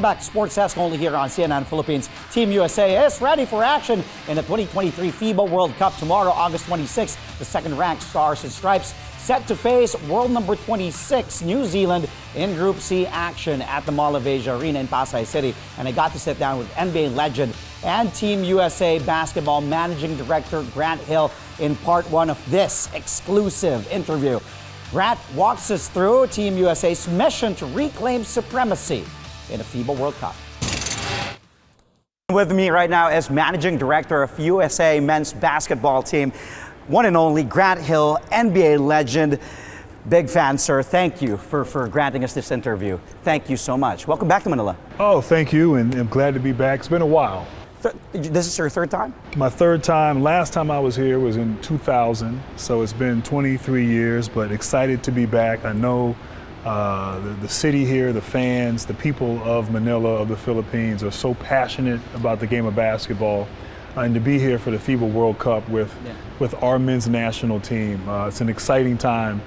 back to Sports Desk, only here on CNN Philippines. Team USA is ready for action in the 2023 FIBA World Cup tomorrow, August 26th. The second-ranked Stars and Stripes set to face world number 26, New Zealand, in Group C action at the Mall of Asia Arena in Pasay City. And I got to sit down with NBA legend and Team USA basketball managing director Grant Hill in part one of this exclusive interview. Grant walks us through Team USA's mission to reclaim supremacy in the FIBA World Cup. With me right now is Managing Director of USA Men's Basketball Team, one and only Grant Hill, NBA legend. Big fan, sir. Thank you for granting us this interview. Thank you so much. Welcome back to Manila. Oh, thank you, and I'm glad to be back. It's been a while. This is your third time? My third time. Last time I was here was in 2000, so it's been 23 years, but excited to be back. I know the city here, the fans, the people of Manila, of the Philippines, are so passionate about the game of basketball. And to be here for the FIBA World Cup with our men's national team, it's an exciting time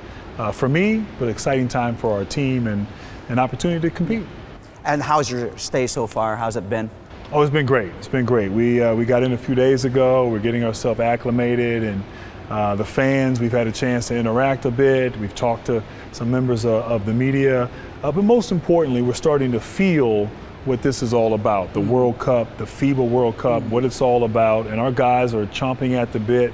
for me, but exciting time for our team and an opportunity to compete. And how's your stay so far? How's it been? Oh, it's been great. It's been great. We got in a few days ago. We're getting ourselves acclimated, and the fans, we've had a chance to interact a bit. We've talked to some members of the media. But most importantly, we're starting to feel what this is all about, the World Cup, the FIBA World Cup, what it's all about. And our guys are chomping at the bit.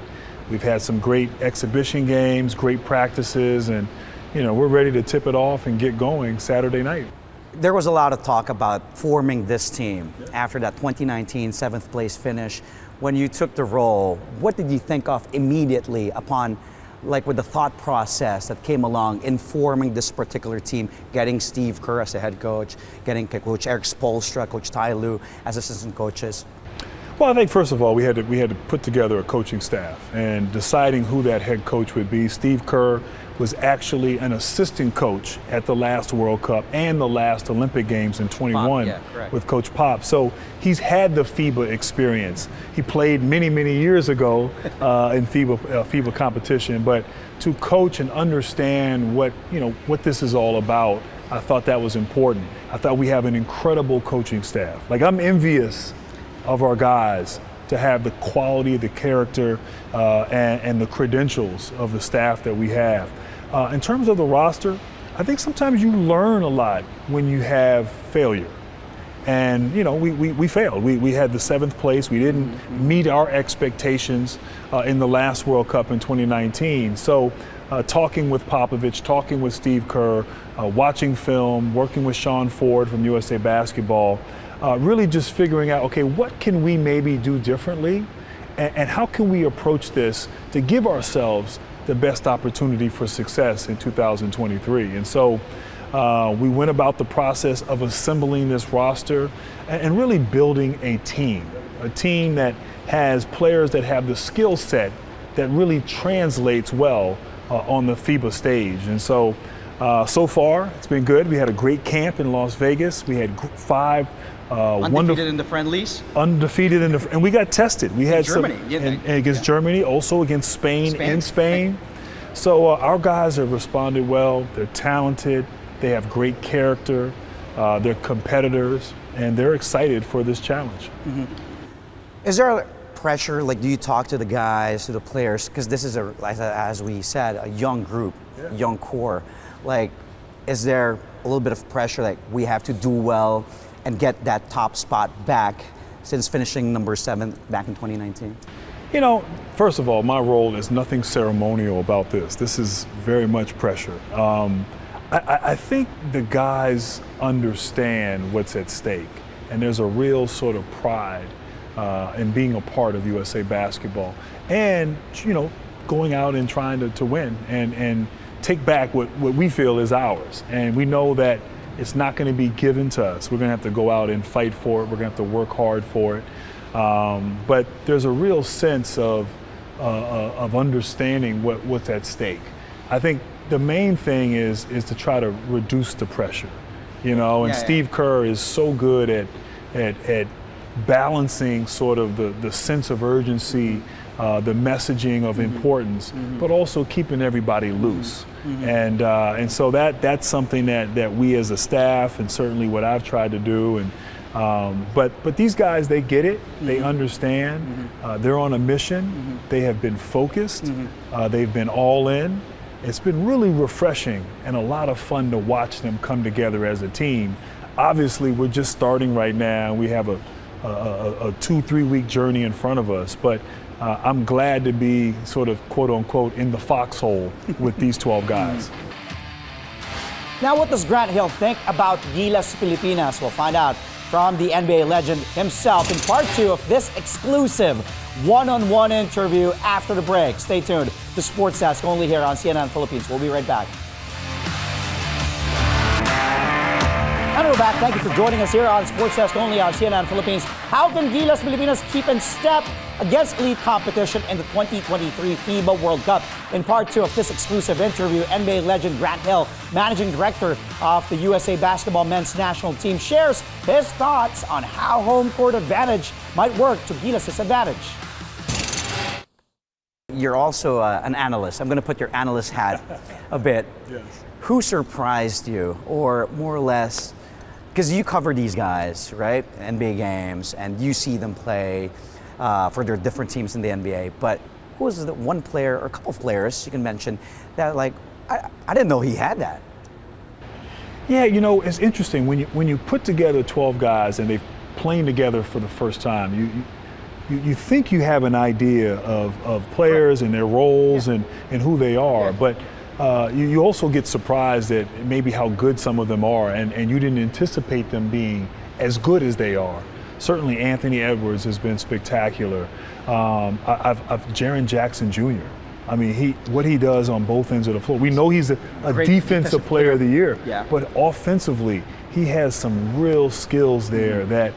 We've had some great exhibition games, great practices, and we're ready to tip it off and get going Saturday night. There was a lot of talk about forming this team after that 2019 7th place finish. When you took the role, what did you think of immediately upon, with the thought process that came along in forming this particular team, getting Steve Kerr as a head coach, getting Coach Eric Spoelstra, Coach Ty Lue as assistant coaches? Well, I think first of all, we had to put together a coaching staff, and deciding who that head coach would be. Steve Kerr was actually an assistant coach at the last World Cup and the last Olympic Games in 21 with Coach Pop. So he's had the FIBA experience. He played many, many years ago in FIBA competition, but to coach and understand what this is all about, I thought that was important. I thought we have an incredible coaching staff. I'm envious of our guys to have the quality, the character, and the credentials of the staff that we have. In terms of the roster, I think sometimes you learn a lot when you have failure. And, we failed. We had the 7th place. We didn't meet our expectations in the last World Cup in 2019. So talking with Popovich, talking with Steve Kerr, watching film, working with Sean Ford from USA Basketball, really just figuring out, okay, what can we maybe do differently, and how can we approach this to give ourselves the best opportunity for success in 2023. And so we went about the process of assembling this roster and really building a team that has players that have the skill set that really translates well on the FIBA stage. And so so far, it's been good. We had a great camp in Las Vegas. We had 5 undefeated in the friendlies. Undefeated and we got tested. We had Germany, against Germany, also against Spain. So our guys have responded well. They're talented. They have great character. They're competitors, and they're excited for this challenge. Mm-hmm. Is there pressure? Do you talk to the guys, to the players? Because this is as we said, a young group, young core. Is there a little bit of pressure? We have to do well and get that top spot back since finishing number 7 back in 2019? First of all, my role is nothing ceremonial about this. This is very much pressure. I think the guys understand what's at stake, and there's a real sort of pride in being a part of USA Basketball, and going out and trying to win and take back what we feel is ours. And we know that it's not going to be given to us. We're going to have to go out and fight for it. We're going to have to work hard for it. But there's a real sense of understanding what's at stake. I think the main thing is to try to reduce the pressure, and Steve Kerr is so good at balancing sort of the sense of urgency the messaging of importance, but also keeping everybody loose. And so that's something that we as a staff, and certainly what I've tried to do. And but these guys, they get it, they understand, they're on a mission, they have been focused, they've been all in. It's been really refreshing and a lot of fun to watch them come together as a team. Obviously, we're just starting right now. We have a 2-3 week journey in front of us, but I'm glad to be sort of quote unquote in the foxhole with these 12 guys. Now, what does Grant Hill think about Gilas Pilipinas? We'll find out from the NBA legend himself in part 2 of this exclusive one-on-one interview after the break. Stay tuned to Sports Desk only here on CNN Philippines. We'll be right back. And we're back. Thank you for joining us here on Sports Desk only on CNN Philippines. How can Gilas Pilipinas keep in step against elite competition in the 2023 FIBA World Cup? In part 2 of this exclusive interview, NBA legend Grant Hill, managing director of the USA Basketball Men's National Team, shares his thoughts on how home court advantage might work to Gilas' advantage. You're also an analyst. I'm going to put your analyst hat a bit. Yes. Who surprised you, or more or less, because you cover these guys, right? NBA games, and you see them play for their different teams in the NBA. But who was the one player or a couple of players you can mention that, like, I didn't know he had that? Yeah, you know, it's interesting when you put together 12 guys and they've playing together for the first time. You think you have an idea of players and their roles and who they are, but you also get surprised at maybe how good some of them are, and you didn't anticipate them being as good as they are. Certainly Anthony Edwards has been spectacular. I've Jaren Jackson Jr. I mean, what he does on both ends of the floor. We know he's a defensive player of the year, but offensively, he has some real skills there that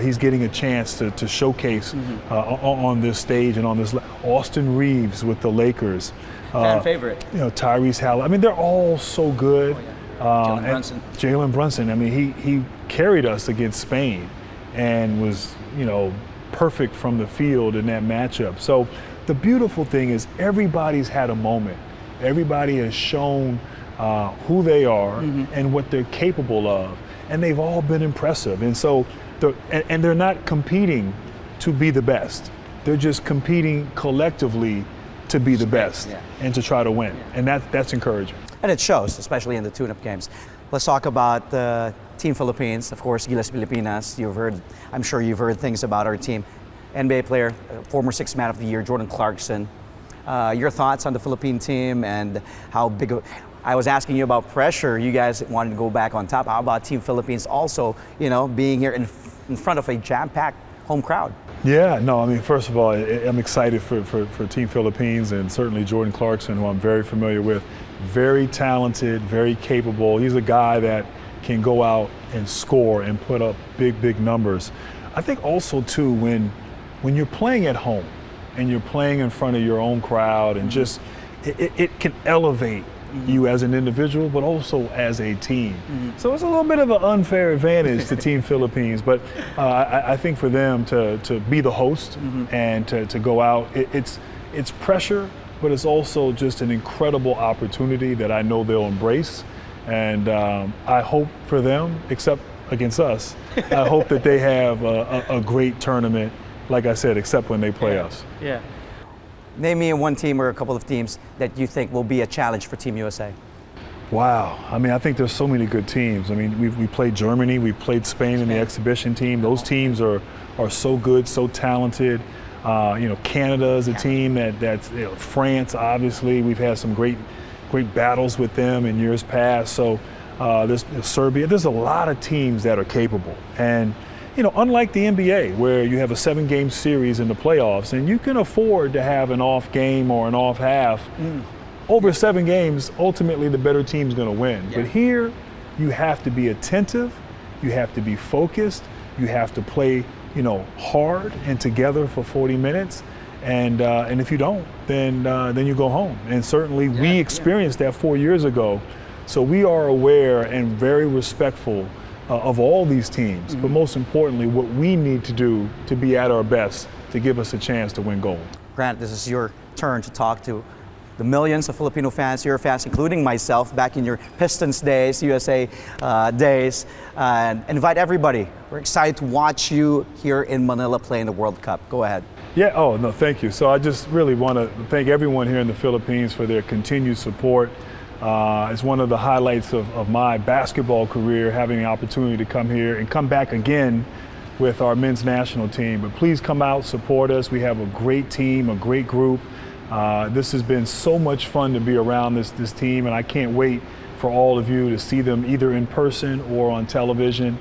he's getting a chance to showcase on this stage and on this. Austin Reeves with the Lakers. Fan favorite. You know, Tyrese Halliburton. I mean, they're all so good. Jalen Brunson. Jalen Brunson. I mean, he carried us against Spain and was, you know, perfect from the field in that matchup. So the beautiful thing is everybody's had a moment. Everybody has shown who they are and what they're capable of, and they've all been impressive. And so, they're not competing to be the best. They're just competing collectively to be the best and to try to win. And that's encouraging. And it shows, especially in the tune-up games. Let's talk about Team Philippines, of course, Gilas Pilipinas. I'm sure you've heard things about our team. NBA player, former Sixth Man of the Year, Jordan Clarkson. Your thoughts on the Philippine team and how big of... I was asking you about pressure. You guys wanted to go back on top. How about Team Philippines also, you know, being here in front of a jam-packed home crowd? Yeah, no, I mean, first of all, I'm excited for Team Philippines, and certainly Jordan Clarkson, who I'm very familiar with. Very talented, very capable. He's a guy that can go out and score and put up big numbers. I think also, too, when you're playing at home and you're playing in front of your own crowd, and just it can elevate you as an individual, but also as a team. So it's a little bit of an unfair advantage to Team Philippines, but I think for them to be the host and to go out, it's pressure, but it's also just an incredible opportunity that I know they'll embrace. And I hope for them, except against us, I hope that they have a great tournament, like I said, except when they play us. Yeah. Name me one team or a couple of teams that you think will be a challenge for Team USA. Wow. I mean, I think there's so many good teams. I mean, we played Germany, we played Spain in the exhibition team. Those teams are so good, so talented. You know, Canada is a team that's you know, France, obviously. We've had some great battles with them in years past. So there's Serbia. There's a lot of teams that are capable. And you know, unlike the NBA, where you have a 7-game series in the playoffs, and you can afford to have an off game or an off half, over 7 games, ultimately the better team's going to win. But here, you have to be attentive, you have to be focused, you have to play, you know, hard and together for 40 minutes. And if you don't, then you go home. And certainly we experienced that 4 years ago. So we are aware and very respectful of all these teams, but most importantly, what we need to do to be at our best to give us a chance to win gold. Grant, this is your turn to talk to the millions of Filipino fans, your fans, including myself, back in your Pistons days, USA days, and invite everybody. We're excited to watch you here in Manila play in the World Cup. Go ahead. Yeah, oh, no, thank you. So I just really want to thank everyone here in the Philippines for their continued support. It's one of the highlights of my basketball career, having the opportunity to come here and come back again with our men's national team. But please come out, support us. We have a great team, a great group. This has been so much fun to be around this team, and I can't wait for all of you to see them either in person or on television.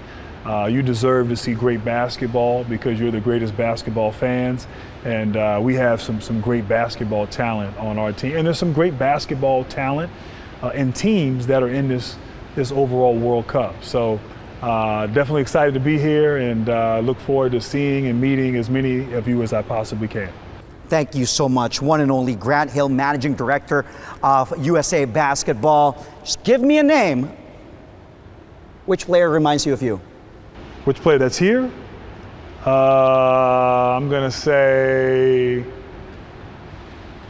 You deserve to see great basketball because you're the greatest basketball fans, and we have some great basketball talent on our team. And there's some great basketball talent in teams that are in this overall World Cup. So definitely excited to be here, and look forward to seeing and meeting as many of you as I possibly can. Thank you so much. One and only Grant Hill, Managing Director of USA Basketball. Just give me a name. Which player reminds you of you? Which player that's here? I'm going to say,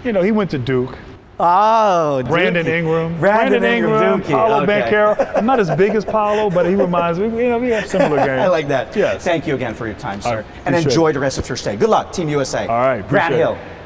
he went to Duke. Oh, Brandon Dookie. Ingram. Brandon Ingram, Dookie. Paolo Okay. Banchero. I'm not as big as Paolo, but he reminds me. We have similar games. I like that. Yes. Thank you again for your time, sir. All right, And appreciate enjoy it. the rest of your stay. Good luck, Team USA. All right, Grant appreciate Hill. it.